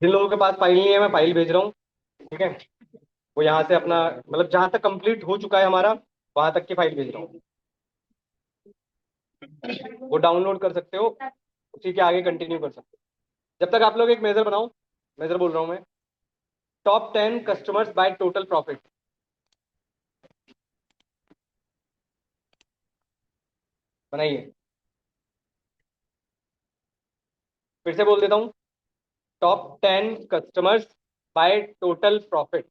जिन लोगों के पास फाइल नहीं है मैं फाइल भेज रहा हूँ। ठीक है। वो यहाँ से अपना मतलब जहाँ तक कंप्लीट हो चुका है हमारा वहां तक की फाइल भेज रहा हूँ। वो डाउनलोड कर सकते हो। उसी के आगे कंटिन्यू कर सकते हो जब तक आप लोग एक मेजर बनाओ। मेजर बोल रहा हूँ मैं। Top 10 customers by total profit. बनाइए। फिर से बोल देता हूँ। Top 10 customers by total profit.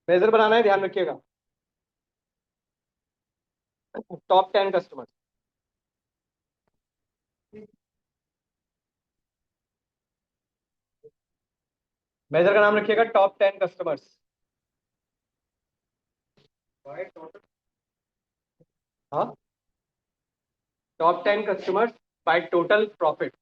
Measure बनाना है, ध्यान रखिएगा। Top 10 customers. मेजर का नाम रखिएगा टॉप 10 कस्टमर्स बाय टोटल। हाँ। Top 10 customers by total profit.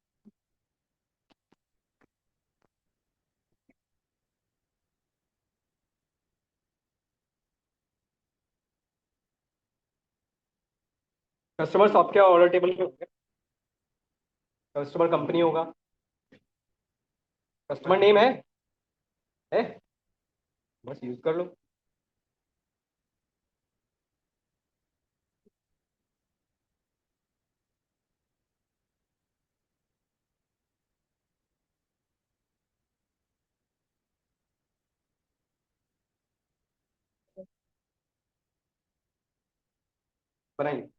Customers आपके ऑर्डर टेबल में होंगे। कस्टमर कंपनी होगा। कस्टमर नेम है बस यूज कर लो। बनाइए।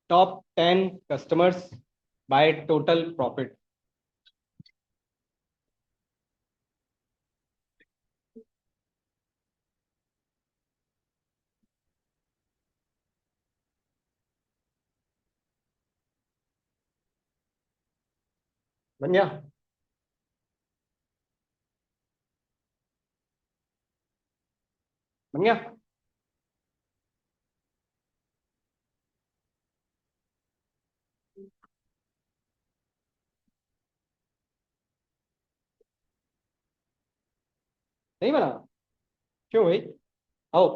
Top 10 customers by total profit. बन गया। बन गया। नहीं बना। क्यों भाई। आओ।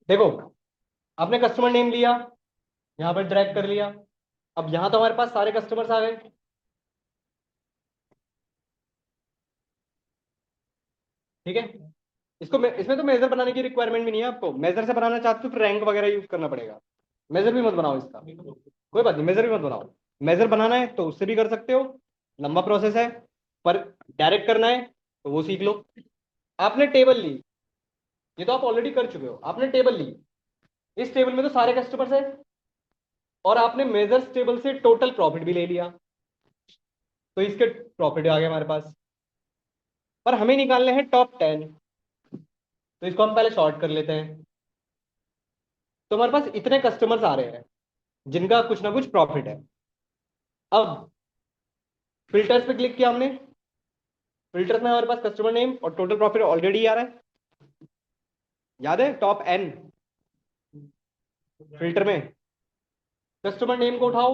देखो। आपने कस्टमर नेम लिया। यहाँ पर ड्रैग कर लिया। अब यहाँ तो हमारे पास सारे कस्टमर्स आ गए। ठीक है। इसमें तो मेजर बनाने की रिक्वायरमेंट भी नहीं है आपको। मेजर से बनाना चाहते हो फिर रैंक वगैरह यूज करना पड़ेगा। मेजर भी मत बनाओ इसका। कोई बात नहीं, मेजर भी मत बनाओ। मेजर बनाना है तो उससे भी कर सकते हो। लंबा प्रोसेस है। पर डायरेक्ट करना है तो वो सीख लो। आपने टेबल ली। ये तो आप ऑलरेडी कर चुके हो। आपने टेबल ली। इस टेबल में तो सारे कस्टमर्स हैं। और आपने मेजर्स टेबल से टोटल प्रॉफिट भी ले लिया। तो इसके प्रॉफिट आ गए हमारे पास। पर हमें निकालने हैं टॉप 10। तो इसको हम पहले शॉर्ट कर लेते हैं। तो हमारे पास इतने कस्टमर्स आ रहे हैं जिनका कुछ ना कुछ प्रॉफिट है। अब फिल्टर्स पे क्लिक किया हमने। फिल्टर्स में हमारे पास कस्टमर नेम और टोटल प्रॉफिट ऑलरेडी आ रहा है। याद है टॉप 10 फिल्टर में। कस्टमर नेम को उठाओ।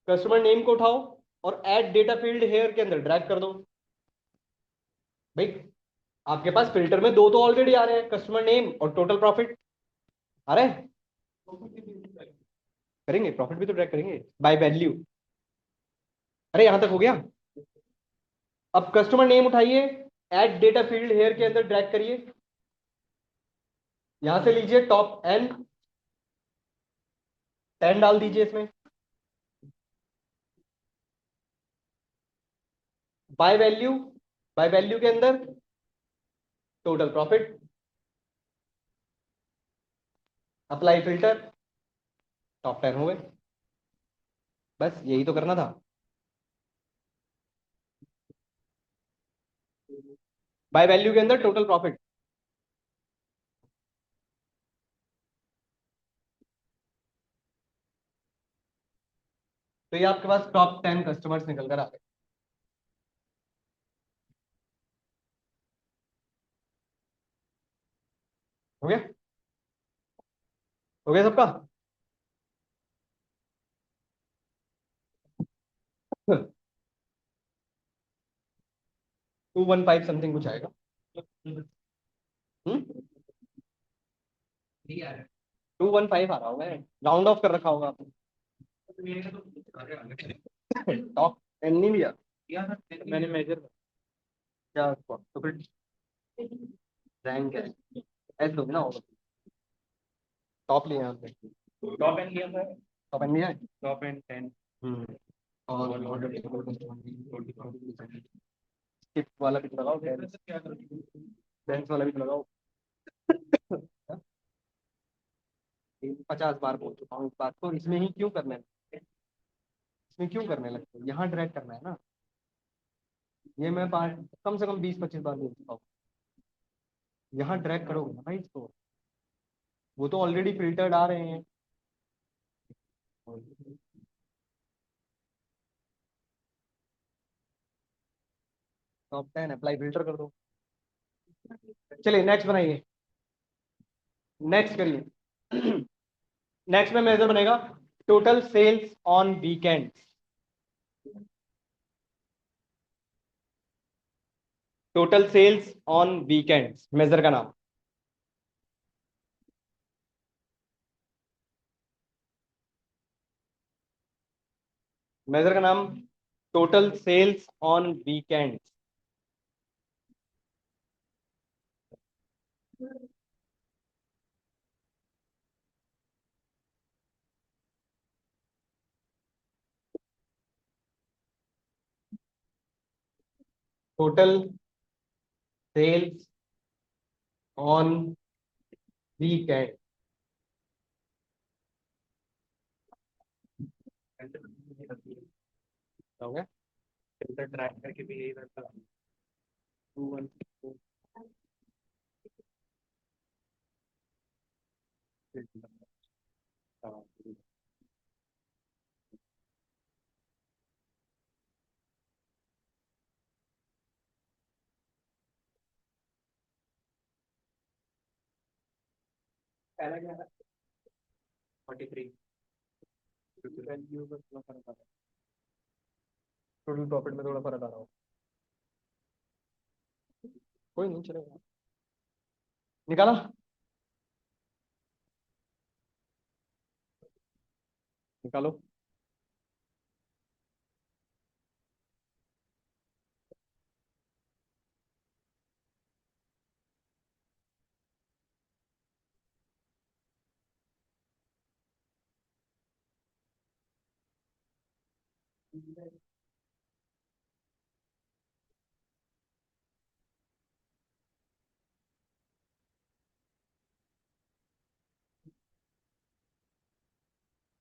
कस्टमर नेम को उठाओ और ऐड डेटा फील्ड हेयर के अंदर ड्रैग कर दो। भाई आपके पास फिल्टर में दो तो ऑलरेडी आ रहे हैं, कस्टमर नेम और टोटल प्रॉफिट आ रहे हैं। करेंगे, प्रॉफिट भी तो ट्रैक करेंगे बाय वैल्यू। अरे यहां तक हो गया। अब कस्टमर नेम उठाइए। ऐड डेटा फील्ड हेयर के अंदर ड्रैग करिए। यहां से लीजिए टॉप 10 डाल दीजिए इसमें। By value. बाय वैल्यू के अंदर total profit. Apply filter. Top 10 हो गए। बस यही तो करना था। बाय वैल्यू के अंदर टोटल प्रॉफिट। तो ये आपके पास टॉप 10 कस्टमर्स निकल कर आ गए। हो गया। हो गया सबका। 215 समथिंग कुछ आएगा। हम्म 215 आ रहा होगा, राउंड ऑफ कर रखा होगा आपने। टॉप 10 नहीं लिया मैंने मेजर क्या तो फिर रैंक है ऐसे लोगे ना। टॉप लिया आपने। टॉप एंड लिया था। टॉप एंड लिया है। Top and 10। और स्किप वाला भी तो लगाओ, बेंच वाला भी तो लगाओ। 50 बार बोल चुका हूँ इस बात को, इसमें ही क्यों करना है, इसमें क्यों करने लगते हो, यहाँ ड्रैग करना है ना। ये मैं बार कम से कम 20-25 बार बोल चुका हूँ, यहाँ ड्रैग करोगे ना भाई इसको, वो तो ऑलरेडी फिल्टर्ड आ रहे हैं। टॉप 10 अप्लाई फिल्टर कर दो। चलिए नेक्स्ट बनाइए, नेक्स्ट करिए। नेक्स्ट में मेजर बनेगा total sales on weekend. Total sales on weekend measure का नाम। मेजर का नाम total sales on weekend. Total sales on weekend हो गया। फिल्टर ट्रैक करके भी यही रहता है। 2 1 पहला क्या था 43। वैल्यू में थोड़ा फर्क आ रहा है, टोटल प्रॉफिट में थोड़ा फर्क आ रहा हो, कोई नहीं चलेगा। निकाला। निकालो।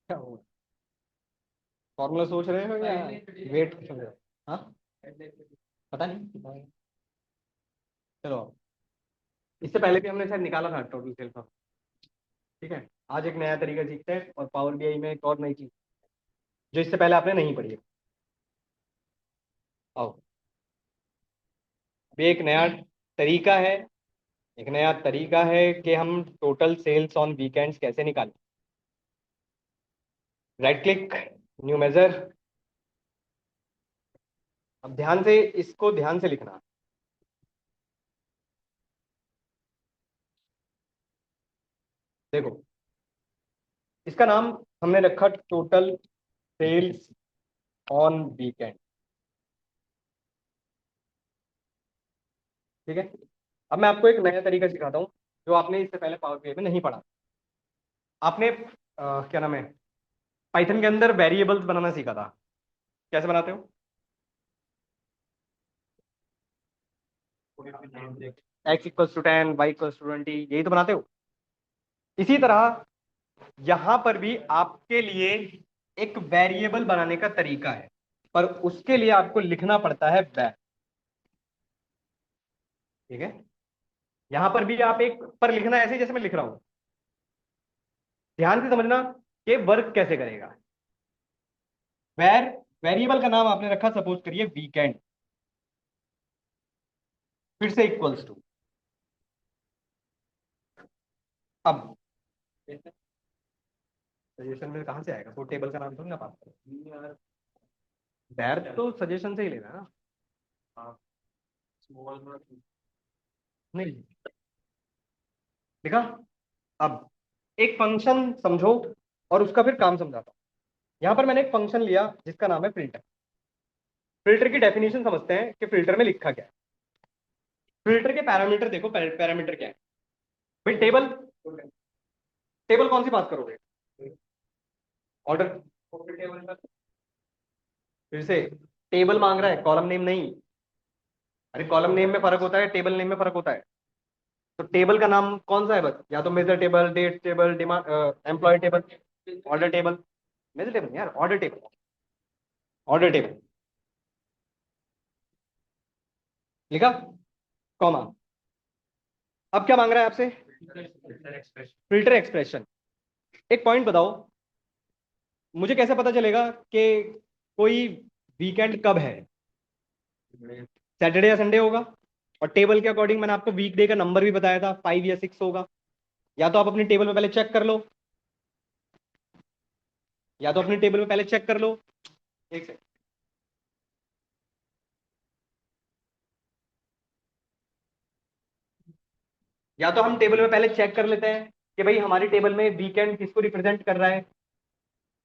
क्या हुआ, फॉर्मूला सोच रहे हो या वेट कर रहे हो। हाँ पता नहीं, चलो। इससे पहले भी हमने शायद निकाला था टोटल सेल का। ठीक है, आज एक नया तरीका सीखते हैं और पावर बीआई में एक और नई चीज जो इससे पहले आपने नहीं पढ़ी है। आओ, ये एक नया तरीका है, एक नया तरीका है कि हम टोटल सेल्स ऑन वीकेंड्स कैसे निकालें। Right click, new measure. अब ध्यान से इसको ध्यान से लिखना। देखो, इसका नाम हमने रखा टोटल सेल्स ऑन वीकेंड। ठीक है, अब मैं आपको एक नया तरीका सिखाता हूँ जो आपने इससे पहले पावर बीआई में नहीं पढ़ा। आपने क्या नाम है, पाइथन के अंदर वेरिएबल्स बनाना सीखा था। कैसे बनाते हो, x = 10, y = 20, यही तो बनाते हो। इसी तरह यहां पर भी आपके लिए एक वेरिएबल बनाने का तरीका है, पर उसके लिए आपको लिखना पड़ता है वैर। ठीक है, यहां पर भी आप एक पर लिखना ऐसे जैसे मैं लिख रहा हूं, ध्यान से समझना कि वर्क कैसे करेगा। वैर वेरिएबल का नाम आपने रखा सपोज करिए वीकेंड, फिर से इक्वल्स टू। अब सजेशन में कहां से आएगा, वो टेबल का नाम थोड़ी ना पास करो। वैर तो सजेशन से ही लेना है ना। हाँ, नहीं देखा। अब एक फंक्शन समझो और उसका फिर काम समझाता हूँ। यहां पर मैंने एक फंक्शन लिया जिसका नाम है फिल्टर। फिल्टर की डेफिनेशन समझते हैं कि फिल्टर में लिखा क्या है। फिल्टर के पैरामीटर देखो, पैरामीटर क्या है भाई? टेबल। टेबल कौन सी बात करोगे? ऑर्डर। फिर से टेबल मांग रहा है, कॉलम नेम नहीं। अरे कॉलम नेम में फर्क होता है, टेबल नेम में फर्क होता है। तो टेबल का नाम कौन सा है? बस या तो measure table, date table, demand, employ table, order table. Measure table यार, ऑर्डर टेबल। ऑर्डर टेबल लिखा, कॉमा। अब क्या मांग रहा है आपसे? Filter expression. एक पॉइंट बताओ, मुझे कैसे पता चलेगा कि कोई वीकेंड कब है? सैटरडे या संडे होगा। और टेबल के अकॉर्डिंग मैंने आपको वीक डे का नंबर भी बताया था, 5 या 6 होगा। या तो आप अपनी टेबल में पहले चेक कर लो, या तो अपनी टेबल में पहले चेक कर लो। एक सेकंड। या तो हम टेबल में पहले चेक कर लेते हैं कि भाई हमारी टेबल में वीकेंड किसको रिप्रेजेंट कर रहा है,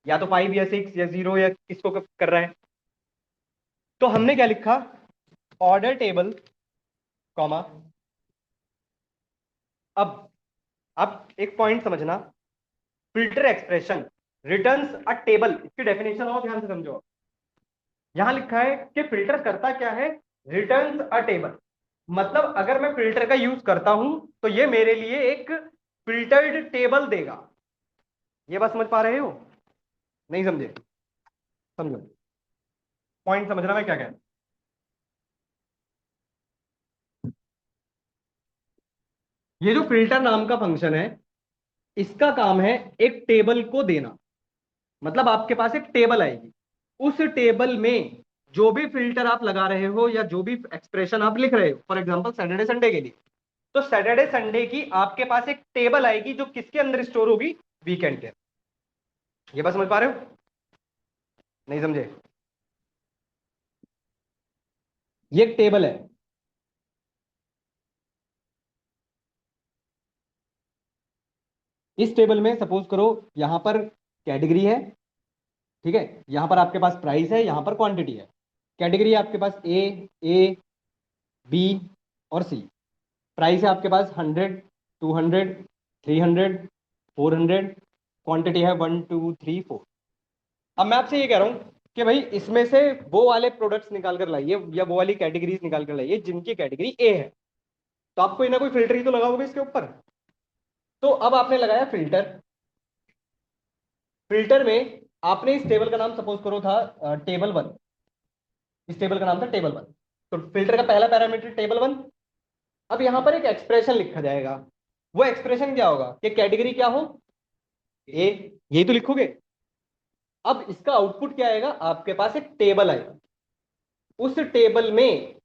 या तो 5 या 6 या 0 या किसको कर रहा है। तो हमने क्या लिखा? Order table, comma. अब एक पॉइंट समझना, फिल्टर एक्सप्रेशन रिटर्न्स अ टेबल। इसकी डेफिनेशन और ध्यान से समझो। यहां लिखा है कि फिल्टर करता क्या है? रिटर्न्स अ टेबल। मतलब अगर मैं फिल्टर का यूज करता हूं तो ये मेरे लिए एक फिल्टर्ड टेबल देगा। ये बात समझ पा रहे हो? नहीं समझे? समझो, पॉइंट समझना मैं क्या कह रहा हूं। ये जो फिल्टर नाम का फंक्शन है, इसका काम है एक टेबल को देना। मतलब आपके पास एक टेबल आएगी, उस टेबल में जो भी फिल्टर आप लगा रहे हो या जो भी एक्सप्रेशन आप लिख रहे हो, फॉर एग्जांपल सैटरडे संडे के लिए, तो सैटरडे संडे की आपके पास एक टेबल आएगी जो किसके अंदर स्टोर होगी? वीकेंड के। ये बात समझ पा रहे हो? नहीं समझे? ये एक टेबल है। इस टेबल में सपोज करो यहां पर कैटेगरी है, ठीक है, यहां पर आपके पास प्राइस है, यहां पर क्वांटिटी है। कैटेगरी है आपके पास ए, बी और सी। प्राइस है आपके पास 100, 200, 300, 400। क्वांटिटी है 1, 2, 3, 4। अब मैं आपसे ये कह रहा हूं कि भाई इसमें से वो वाले प्रोडक्ट्स निकाल कर लाइए या वो वाली कैटेगरीज निकाल कर लाइए जिनकी कैटेगरी ए है। तो आप कोई ना कोई फिल्टर ही तो लगाओगे इसके ऊपर। तो अब आपने लगाया फिल्टर। फिल्टर में आपने इस टेबल का नाम सपोज करो था टेबल 1। इस टेबल का नाम था टेबल 1। तो फिल्टर का पहला पैरामीटर टेबल 1। अब यहां पर एक एक्सप्रेशन लिखा जाएगा। वो एक्सप्रेशन क्या होगा कि कैटेगरी क्या हो? ए। यही तो लिखोगे। अब इसका आउटपुट क्या आएगा? आपके पास एक टेबल आएगा। उस टेबल में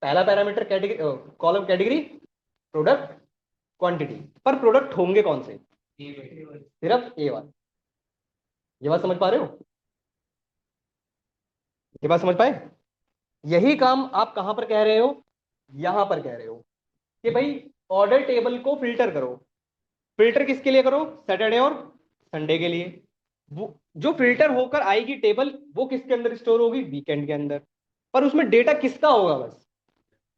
पहला parameter category, column category, product, quantity. पर प्रोडक्ट होंगे कौन से? सिर्फ A1। ये बात समझ पा रहे हो? ये बात समझ पाए? यही काम आप कहां पर कह रहे हो? यहां पर कह रहे हो कि भाई ऑर्डर टेबल को फिल्टर करो। फिल्टर किसके लिए करो? सैटरडे और संडे के लिए। वो जो फिल्टर होकर आएगी टेबल, वो किसके अंदर स्टोर होगी? वीकेंड के अंदर। पर उसमें डेटा किसका होगा? बस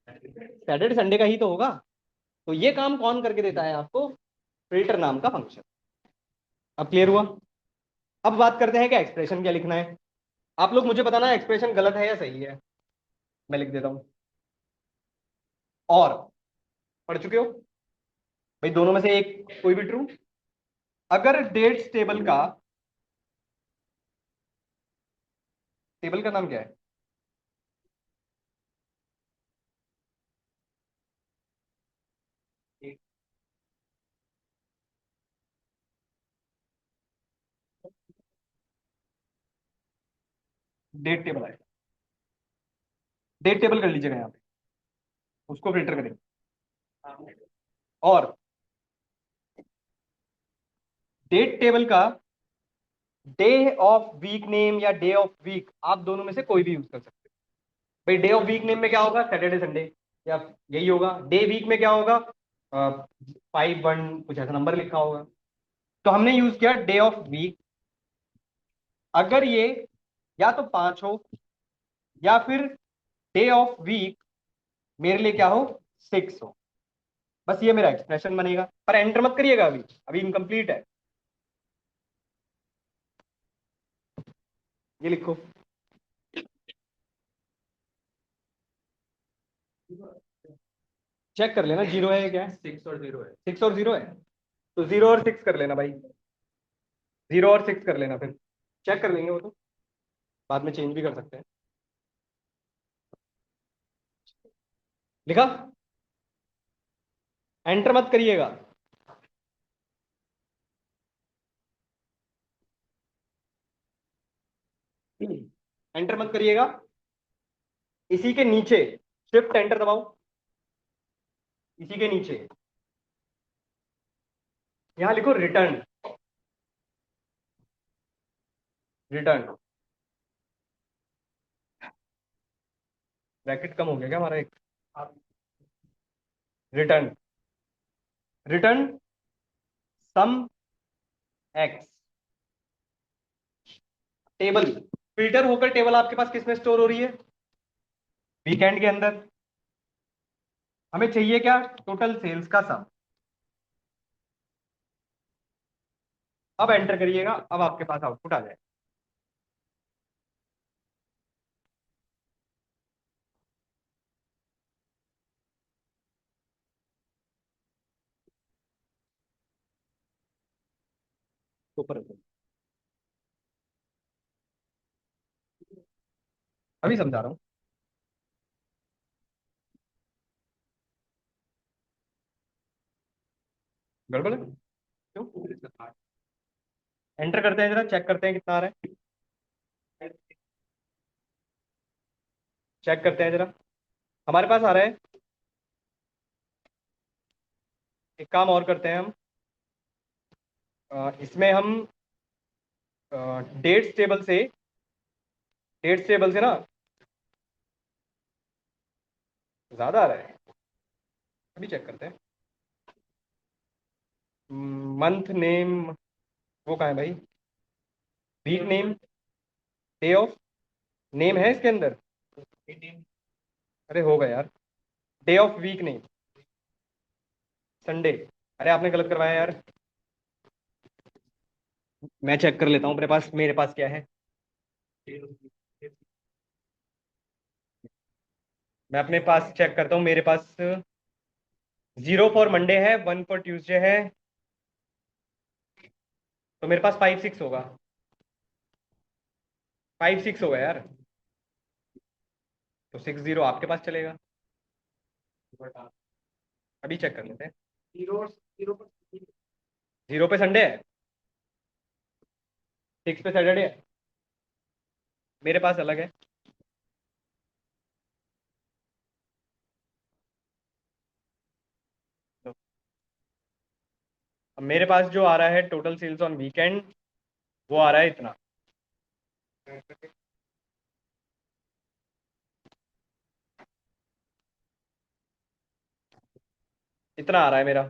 सैटरडे संडे का ही तो होगा। तो ये काम कौन करके देता है आपको? फिल्टर नाम का फंक्शन। अब क्लियर हुआ? अब बात करते हैं कि एक्सप्रेशन क्या लिखना है। आप लोग मुझे बताना एक्सप्रेशन गलत है या सही है। मैं लिख देता हूं। और पढ़ चुके हो भाई? दोनों में से एक कोई भी ट्रू। अगर डेट्स टेबल का, टेबल का नाम क्या है? डेट टेबल है। डेट टेबल कर लीजिएगा यहाँ पे, उसको फिल्टर करेंगे। और डेट टेबल का डे ऑफ वीक नेम या डे ऑफ वीक, आप दोनों में से कोई भी यूज कर सकते भाई डे ऑफ वीक नेम में क्या होगा, सैटरडे संडे, या यही होगा। डे वीक में क्या होगा, 5 1 कुछ ऐसा नंबर लिखा होगा। तो हमने यूज किया डे ऑफ वीक। अगर ये या तो 5 हो, या फिर डे ऑफ वीक मेरे लिए क्या हो, 6 हो, बस ये मेरा एक्सप्रेशन बनेगा। पर एंटर मत करिएगा, अभी अभी इनकम्प्लीट है। ये लिखो, चेक कर लेना जीरो है या क्या है। 6 और 0 है, 6 और 0 है, तो 0 और 6 कर लेना भाई। 0 और 6 कर लेना, फिर चेक कर लेंगे वो तो, बाद में चेंज भी कर सकते हैं। लिखा, एंटर मत करिएगा। एंटर मत करिएगा, इसी के नीचे शिफ्ट एंटर दबाओ, इसी के नीचे यहां लिखो रिटर्न। रिटर्न, ब्रैकेट कम हो गया क्या हमारा एक। रिटर्न, रिटर्न सम एक्स, टेबल, फिल्टर होकर टेबल आपके पास किसमें स्टोर हो रही है, वीकेंड के अंदर। हमें चाहिए क्या, टोटल सेल्स का सम। अब एंटर करिएगा, अब आपके पास आउटपुट आ जाए। ऊपर अभी समझा रहा हूँ। गड़बड़ है क्यों, एंटर करते हैं जरा, चेक करते हैं कितना आ रहा है। चेक करते हैं जरा, हमारे पास आ रहा है। एक काम और करते हैं हम, इसमें हम डेट्स टेबल से, डेट्स टेबल से ना ज्यादा आ रहा है। अभी चेक करते हैं। मंथ नेम, वो कहाँ है भाई, week name, day of name है इसके अंदर। अरे होगा यार, day of week name Sunday. अरे आपने गलत करवाया यार, मैं चेक कर लेता हूँ मेरे पास क्या है। मैं अपने पास चेक करता हूँ, मेरे पास 0 फॉर मंडे है, 1 फॉर ट्यूसडे है, तो मेरे पास 5 6 होगा। 5 6 होगा यार, तो 6 0 आपके पास चलेगा। अभी चेक कर लेते हैं। 0 पे संडे है, 6 पे सैटरडे है, मेरे पास अलग है। तो अब मेरे पास जो आ रहा है टोटल सेल्स ऑन वीकेंड, वो आ रहा है इतना। इतना आ रहा है मेरा।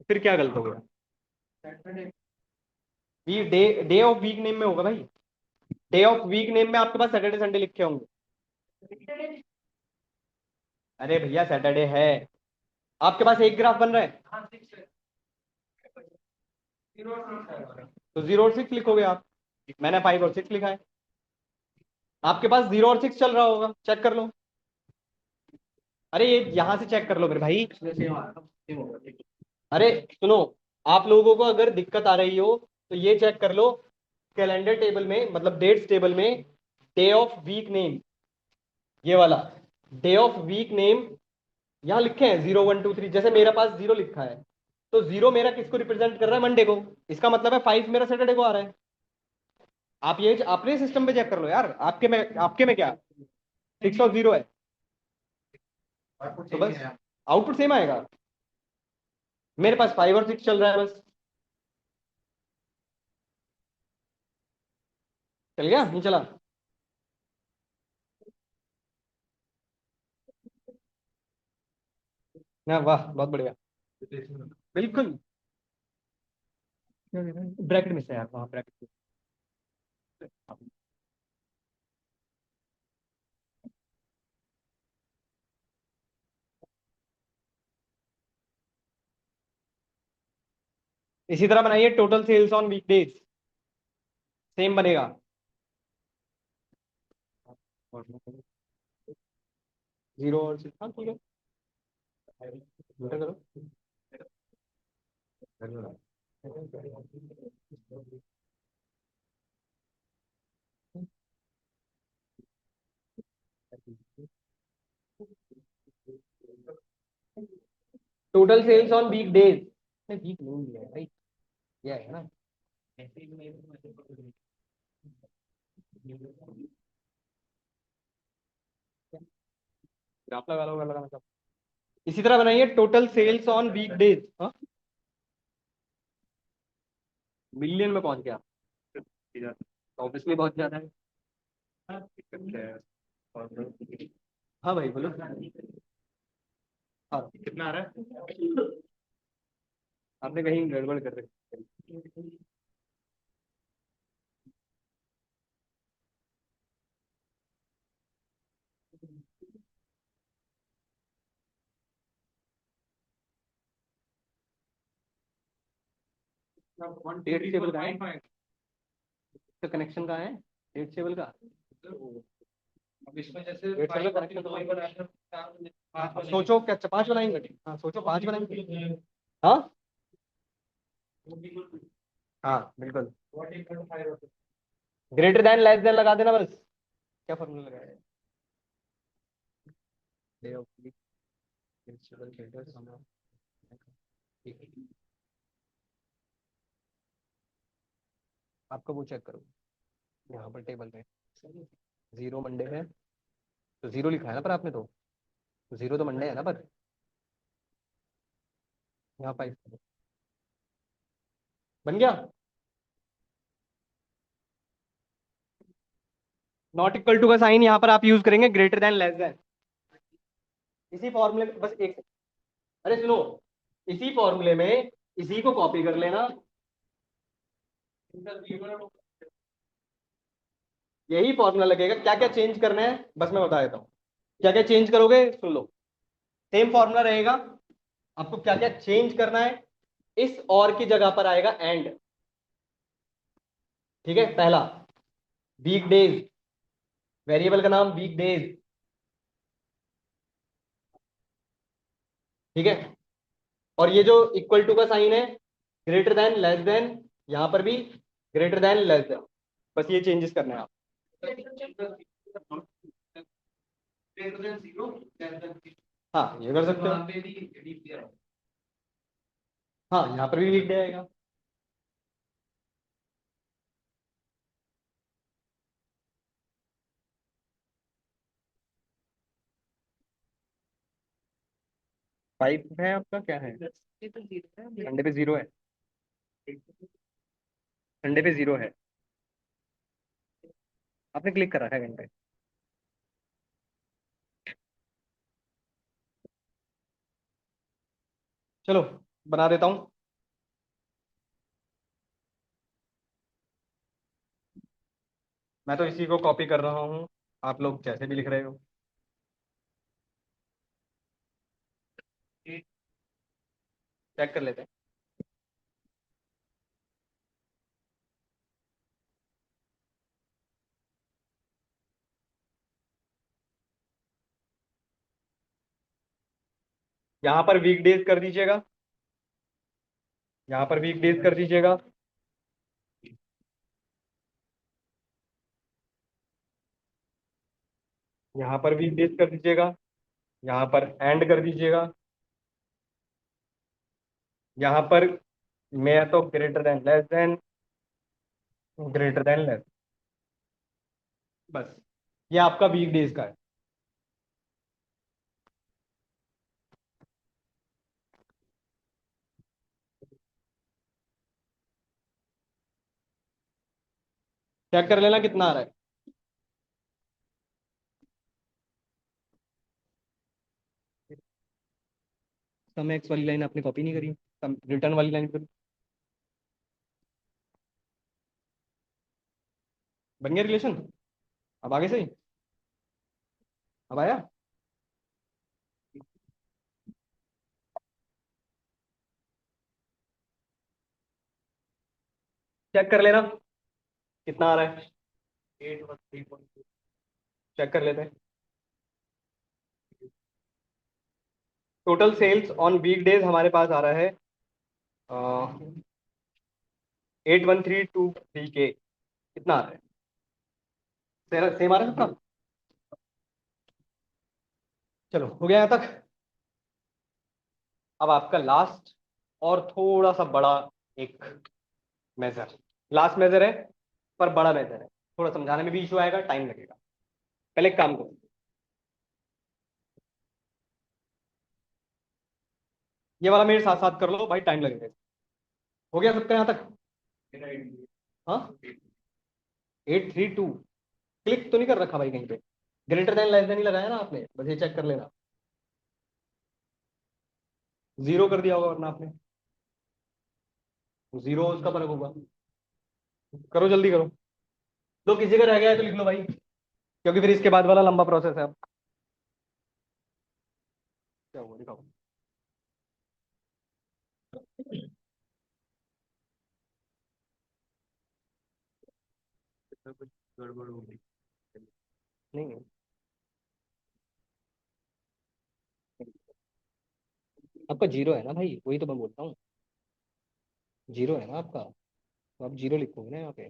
फिर क्या गलत हो गया, ये day, day of week name में होगा भाई। डे ऑफ वीक नेम में आपके पास सैटरडे संडे लिखे होंगे। अरे भैया सैटरडे है, आपके पास एक ग्राफ बन रहा है, तो 0 और 6 लिखोगे आप। मैंने 5 और 6 लिखा है, आपके पास 0 और 6 चल रहा होगा, चेक कर लो। अरे ये यहां से चेक कर लो मेरे भाई। अरे सुनो, आप लोगों को अगर दिक्कत आ रही हो तो ये चेक कर लो, कैलेंडर टेबल में, मतलब डेट्स टेबल में, डे ऑफ वीक नेम, ये वाला डे ऑफ वीक नेम यहाँ लिखे हैं 0 1 2 3, जैसे मेरे पास 0 लिखा है, तो 0 मेरा किसको रिप्रेजेंट कर रहा है, मंडे को। इसका मतलब है 5 मेरा सैटरडे को आ रहा है। आप ये अपने सिस्टम पे चेक कर लो यार, आपके में क्या, 6 और 0 है, तो बस आउटपुट सेम आएगा। मेरे पास 5 और 6 चल रहा है बस। चल गया नहीं चला, ना, वाह बहुत बढ़िया। बिल्कुल। ब्रैकेट मिस है यार, वहाँ ब्रैकेट। इसी तरह बनाइए total sales on weekdays, same बनेगा। जीरो और हाँ ठीक है, उल्टा करो। Total sales on week days, week नहीं है भाई, ये है ना। ग्राफ लगा लो, लगाना सब। इसी तरह बनाइए total sales on week days. हाँ, मिलियन में पहुंच गया, ऑब्वियसली बहुत ज्यादा है। हाँ भाई बोलो। हाँ कितना आ रहा है? आपने कहीं गड़बड़ कर रखी। डेट टेबल का है, इसका कनेक्शन कहाँ है डेट टेबल का? अब इसमें जैसे डेट टेबल का कनेक्शन तो वही बनाया। अब सोचो क्या, पांच बनाएंगे? हाँ सोचो पांच बनाएंगे। हाँ हाँ बिल्कुल। ग्रेटर देन लेस देन लगा देना बस। क्या फॉर्मूला लगाया है? Day of week, principal traders, ठीक है। आपका वो चेक करो, यहाँ पर टेबल में जीरो मंडे है, तो जीरो लिखा है ना पर आपने, तो जीरो तो मंडे है ना पर, यहाँ फाइव बन गया। नॉट इक्वल टू का साइन यहाँ पर आप यूज करेंगे ग्रेटर देन लेस देन, इसी फॉर्मूले में बस एक। अरे सुनो, इसी फॉर्मूले में इसी को कॉपी कर लेना, यही फॉर्मूला लगेगा। क्या क्या चेंज करना है बस मैं बता देता हूँ, क्या क्या चेंज करोगे सुन लो। सेम फॉर्मूला रहेगा, आपको क्या क्या चेंज करना है, इस और की जगह पर आएगा एंड। ठीक है, पहला वीक डेज, वेरिएबल का नाम वीक डेज। ठीक है, और ये जो इक्वल टू का साइन है, ग्रेटर देन लेस देन, यहां पर भी ग्रेटर देन लेस देन, बस ये चेंजेस करना है आप। हाँ ये कर सकते हो। हाँ यहाँ पर भी वीक डे आएगा। फाइव है आपका, क्या है? संडे पे जीरो है, संडे पे जीरो है, आपने क्लिक कर रखा है घंटे। चलो बना देता हूँ। मैं तो इसी को कॉपी कर रहा हूँ, आप लोग जैसे भी लिख रहे हो चेक कर लेते हैं। यहाँ पर वीक डेज कर दीजिएगा, यहाँ पर वीक डेज कर दीजिएगा, यहाँ पर वीक डेज कर दीजिएगा, यहाँ पर एंड कर दीजिएगा, यहाँ पर मैं तो greater than less then, greater than less, बस ये आपका वीक डेज का है। चेक कर लेना कितना आ रहा है। सम एक्स वाली लाइन आपने कॉपी नहीं करी, सम रिटर्न वाली लाइन करी। बन गया रिलेशन? अब आगे सही, अब आया। चेक कर लेना कितना आ रहा है। 813.2। चेक कर लेते हैं। Total sales on week days हमारे पास आ रहा है 81323 के। कितना आ रहा है? सेम आ रहा है कितना? चलो हो गया यहाँ तक। अब आपका लास्ट और थोड़ा सा बड़ा एक मेजर, लास्ट मेजर है पर बड़ा मेजर है, थोड़ा समझाने में भी इशू आएगा, टाइम लगेगा। पहले एक काम करो, ये वाला मेरे साथ साथ कर लो भाई, टाइम लगेगा। हो गया सबका यहाँ तक? हाँ, 832। क्लिक तो नहीं कर रखा भाई कहीं पे? ग्रेटर देन लेस देन ही लगाया ना आपने, बस ये चेक कर लेना। जीरो कर दिया होगा वरना आपने, जीरो उसका फर्क होगा। करो जल्दी करो, तो किसी का रह गया है तो लिख लो भाई, क्योंकि फिर इसके बाद वाला लंबा प्रोसेस है। अब क्या हुआ दिखाओ। कुछ गड़बड़ हो गई? नहीं नहीं, आपका जीरो है ना भाई, वही तो मैं बोलता हूँ। जीरो है ना आपका, तो आप जीरो लिखोगे ना यहाँ पे,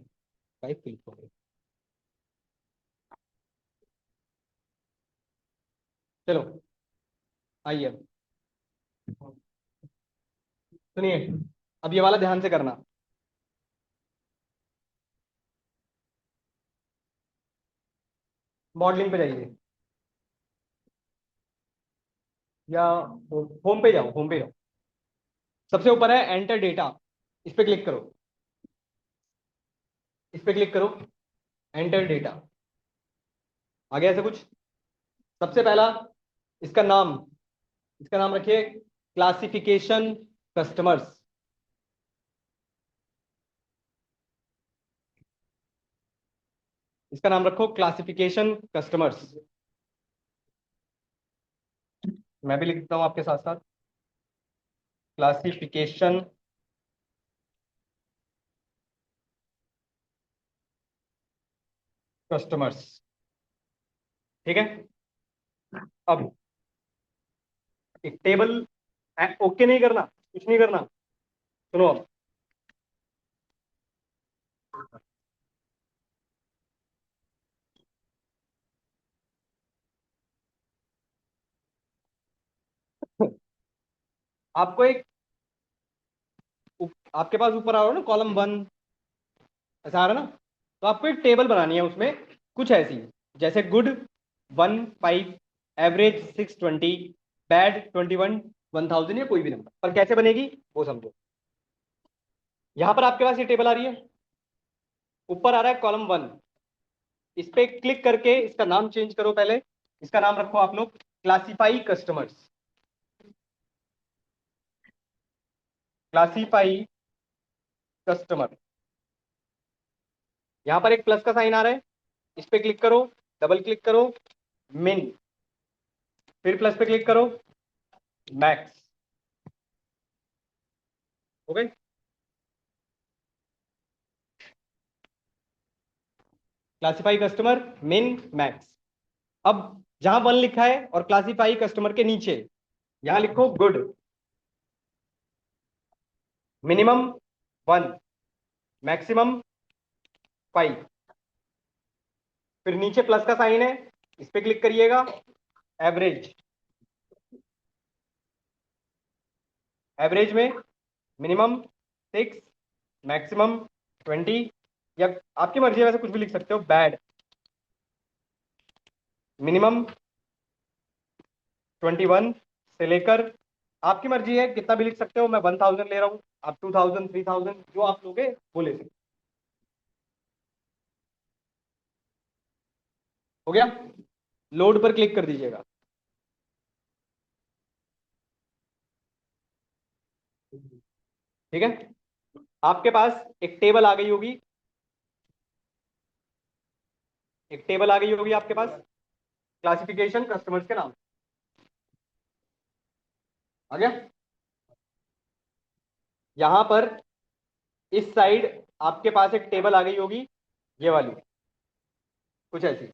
फाइव क्यों लिखोगे? चलो आइए अब सुनिए, अब ये वाला ध्यान से करना। मॉडलिंग पे जाइए, या होम पे जाओ, होम पे जाओ। सबसे ऊपर है एंटर डेटा, इस पे क्लिक करो, इस पे क्लिक करो, एंटर डेटा। आगे ऐसे कुछ, सबसे पहला इसका नाम, इसका नाम रखिए क्लासिफिकेशन कस्टमर्स। इसका नाम रखो क्लासिफिकेशन कस्टमर्स। मैं भी लिखता हूं आपके साथ साथ, क्लासिफिकेशन कस्टमर्स। ठीक है। अब एक टेबल, ओके नहीं करना, कुछ नहीं करना, सुनो अब। आपको एक आपके पास ऊपर आ रहा हो ना कॉलम वन, ऐसा आ रहा ना, तो आपको एक टेबल बनानी है उसमें कुछ ऐसी, जैसे गुड 15, एवरेज 620, बैड 21, 1000, या कोई भी नंबर, पर कैसे बनेगी वो समझो। यहां पर आपके पास ये टेबल आ रही है, ऊपर आ रहा है कॉलम वन, इस पे क्लिक करके इसका नाम चेंज करो पहले। इसका नाम रखो आप लोग क्लासीफाई कस्टमर्स। क्लासीफाई कस्टमर, यहां पर एक प्लस का साइन आ रहा है, इस पे क्लिक करो, डबल क्लिक करो, मिन, फिर प्लस पे क्लिक करो, मैक्स। हो गए? क्लासीफाई कस्टमर, मिन, मैक्स। अब जहां वन लिखा है और क्लासीफाई कस्टमर के नीचे यहां लिखो गुड, मिनिमम 1, मैक्सिमम 5, फिर नीचे प्लस का साइन है, इस पे क्लिक करिएगा, एवरेज। एवरेज में मिनिमम 6, मैक्सिमम 20, या आपकी मर्जी है वैसे कुछ भी लिख सकते हो, बैड मिनिमम 21 से लेकर, आपकी मर्जी है कितना भी लिख सकते हो, मैं 1000 ले रहा हूँ, आप 2000, 3000, जो आप लोगे वो ले सकते। हो गया? लोड पर क्लिक कर दीजिएगा। ठीक है। आपके पास एक टेबल आ गई होगी, एक टेबल आ गई होगी आपके पास, क्लासिफिकेशन कस्टमर्स के नाम। आ गया। यहां पर इस साइड आपके पास एक टेबल आ गई होगी, ये वाली, कुछ ऐसी,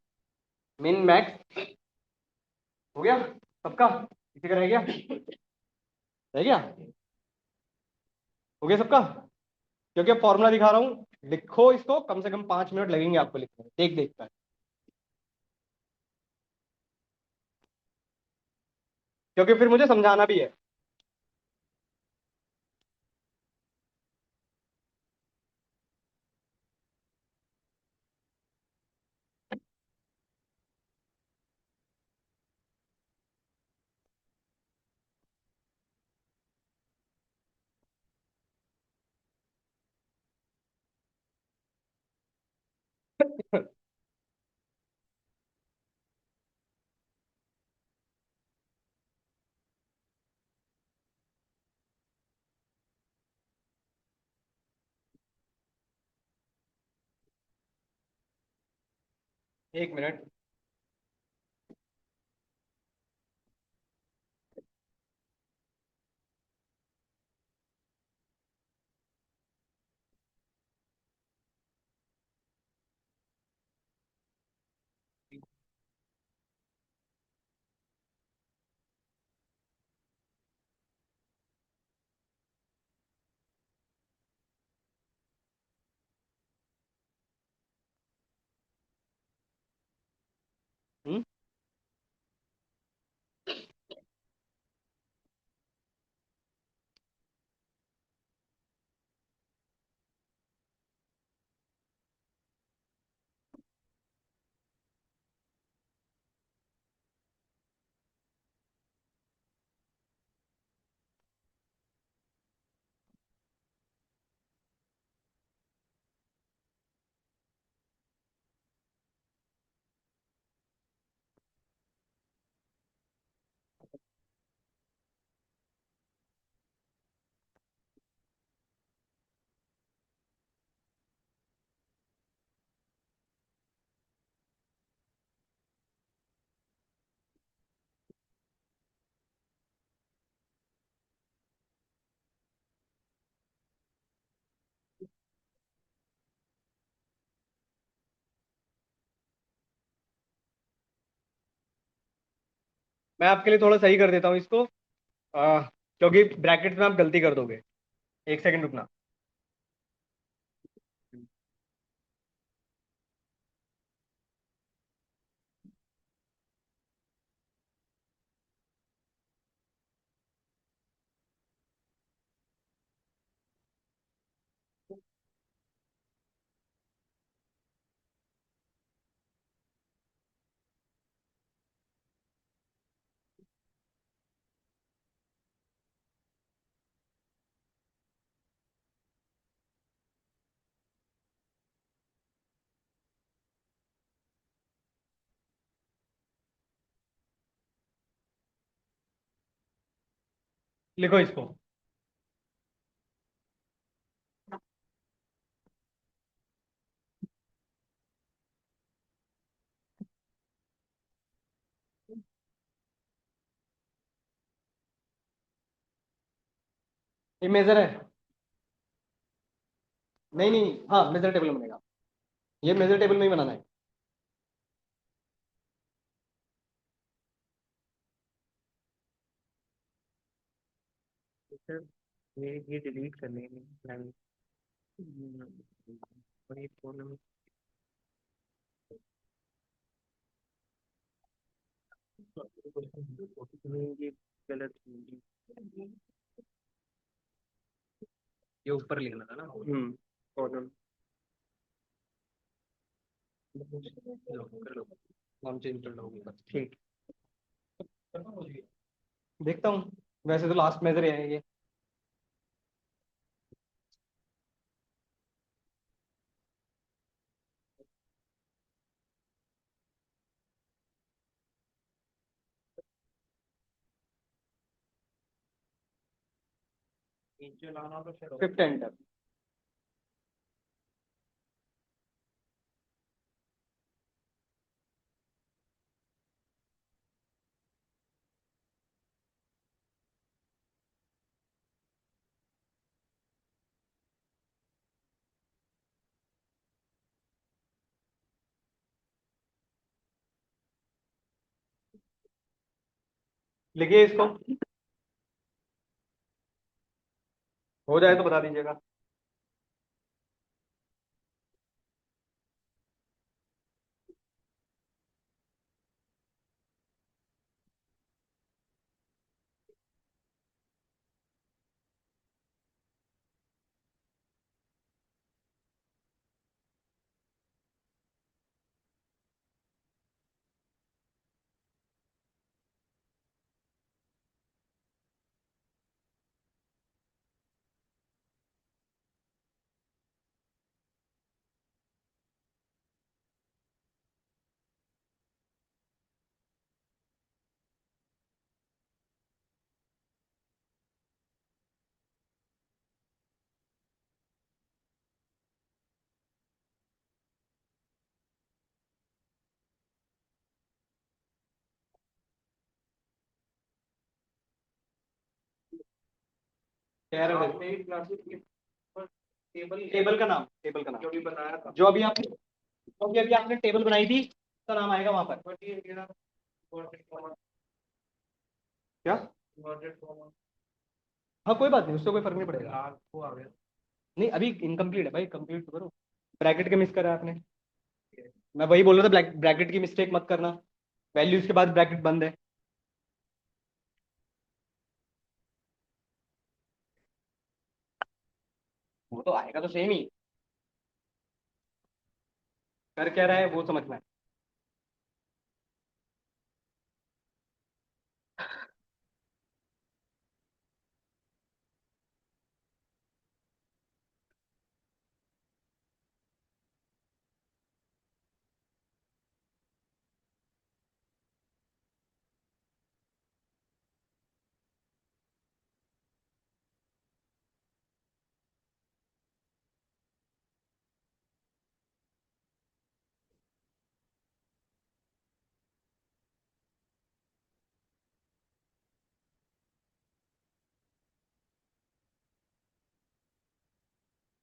मिन मैक्स। हो गया सबका? किसी का रह गया? रह गया? हो गया सबका? क्योंकि अब फॉर्मूला दिखा रहा हूं, लिखो इसको, कम से कम 5 मिनट लगेंगे आपको लिखने में, देख देख कर, क्योंकि फिर मुझे समझाना भी है। एक मिनट। हम्म। मैं आपके लिए थोड़ा सही कर देता हूँ इसको, क्योंकि ब्रैकेट में आप गलती कर दोगे। एक सेकंड रुकना। लिखो इसको। ये मेजर है? नहीं नहीं, हाँ मेजर टेबल में बनेगा, ये मेजर टेबल में ही बनाना है। सर ये डिलीट करने में प्लान। वही प्रॉब्लम। ये गलत। ये ऊपर लिखना था ना। प्रॉब्लम। कर लो। नाम चेंज कर लो। ठीक। देखता हूँ, वैसे तो लास्ट मेजर है ये। Fifth enter. लिखिए इसको, हो जाए तो बता दीजिएगा। कह रहे थे टेबल का नाम जो अभी आपने, जो अभी आपने टेबल बनाई थी, उसका नाम आएगा वहां पर। क्या? हाँ कोई बात नहीं, उससे कोई फर्क नहीं पड़ेगा। नहीं अभी इनकम्प्लीट है भाई, कंप्लीट तो करो। ब्रैकेट के मिस करा आपने, मैं वही बोल रहा था, ब्रैकेट की मिस्टेक मत करना। वैल्यूज के बाद ब्रैकेट बंद है। वो तो आएगा तो सेम ही, कर क्या रहा है वो समझना है।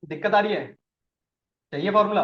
दिक्कत आ रही है, चाहिए फॉर्मूला?